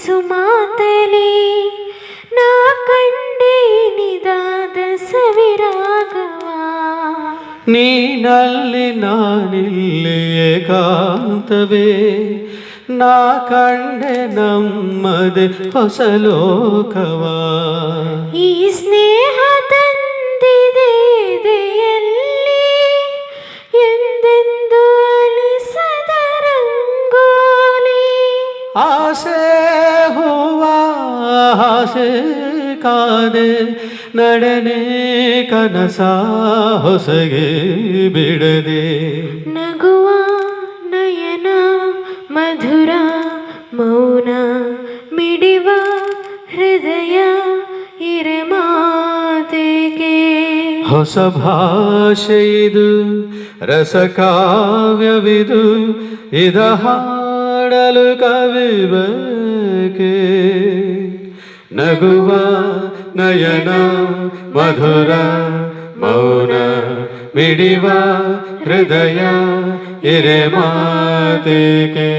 ಸುಮಾತಲಿ ನಾ ಕಂಡೆ ನಿದಾದ ಸವಿರಾಗವ ನೀನಲ್ಲಿ ನಾನಿಲ್ಲಿ ಏಕಾಂತವೇ ನಾ ಕಂಡೆ ನಮ್ಮದೆ ಹೊಸ ಲೋಕವ ಈ ಸ್ನೇಹ ತಂದಿದೆ ಎದೆಯಲ್ಲಿ ಎಂದೆಂದು ಅಳಿಸದ ರಂಗೋಲಿ ಆಸೆ ಹೂವ ಆಸೆ ಕಾದೆ ನಡೆನೆ ಕನಸ ಹೊಸಗೆ ಬಿಡದೆ ನಗುವ ನಯನ ಮಧುರ ಮೌನ ಮಿಡಿವ ಹೃದಯ ಇರಮಾತೆಗೆ ಹೊಸ ಭಾಷೆ ಇದು ರಸಕಾವ್ಯವಿದು ಇದ ಹಾಡಲು ಕವಿಬೇಕೆ ನಗುವ ನಯನ ಮಧುರ ಮೌನ ಮಿಡಿವ ಹೃದಯ ಇರೆ ಮಾತೆಗೆ